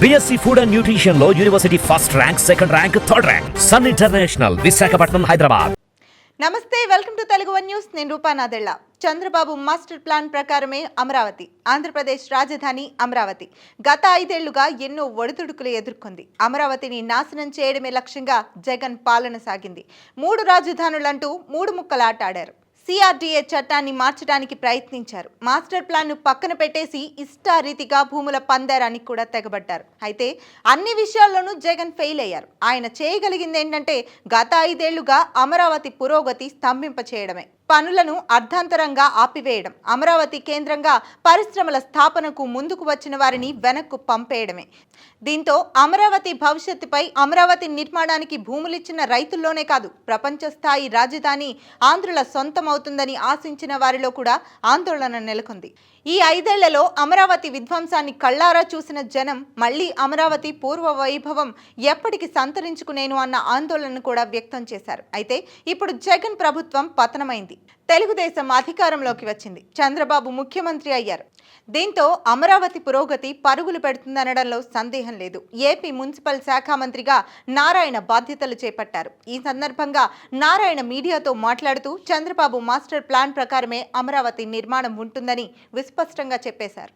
BSc Food and Nutrition లో university first rank, second rank, third rank. Sun international, Visakhapatnam, Hyderabad. నమస్తే, welcome to Telugu one news. నేను రూపా Nadella. Chandrababu master plan ప్రకారమే అమరావతి, ఆంధ్రప్రదేశ్ రాజధాని అమరావతి గత 5 ఏళ్లుగా ఎన్నో ఒడిదుడుకులు ఎదుర్కొంది. అమరావతిని నాశనం చేయడమే లక్ష్యంగా జగన్ పాలన సాగింది. 3 రాజధానులంటూ 3 ముక్కలాట ఆడారు. CRDA చట్టాన్ని మార్చడానికి ప్రయత్నించారు. మాస్టర్ ప్లాన్ను పక్కన పెట్టేసి ఇష్టారీతిగా భూముల పందేరానికి కూడా తెగబడ్డారు. అయితే అన్ని విషయాల్లోనూ జగన్ ఫెయిల్ అయ్యారు. ఆయన చేయగలిగింది ఏంటంటే గత 5 ఏళ్లుగా అమరావతి పురోగతి స్తంభింప చేయడమే, పనులను అర్ధాంతరంగా ఆపివేయడం, అమరావతి కేంద్రంగా పరిశ్రమల స్థాపనకు ముందుకు వచ్చిన వారిని వెనక్కు పంపేయడమే. దీంతో అమరావతి భవిష్యత్తుపై, అమరావతి నిర్మాణానికి భూములిచ్చిన రైతుల్లోనే కాదు, ప్రపంచ స్థాయి రాజధాని ఆంధ్రుల సొంతమవుతుందని ఆశించిన వారిలో కూడా ఆందోళన నెలకొంది. ఈ 5 ఏళ్లలో అమరావతి విధ్వంసాన్ని కళ్లారా చూసిన జనం మళ్లీ అమరావతి పూర్వ వైభవం ఎప్పటికి సంతరించుకునేను అన్న ఆందోళనను కూడా వ్యక్తం చేశారు. అయితే ఇప్పుడు జగన్ ప్రభుత్వం పతనమైంది. తెలుగుదేశం అధికారంలోకి వచ్చింది. చంద్రబాబు ముఖ్యమంత్రి అయ్యారు. దీంతో అమరావతి పురోగతి పరుగులు పెడుతుందనడంలో సందేహం లేదు. ఏపీ మున్సిపల్ శాఖ మంత్రిగా నారాయణ బాధ్యతలు చేపట్టారు. ఈ సందర్భంగా నారాయణ మీడియాతో మాట్లాడుతూ చంద్రబాబు మాస్టర్ ప్లాన్ ప్రకారమే అమరావతి నిర్మాణం ఉంటుందని విస్పష్టంగా చెప్పేశారు.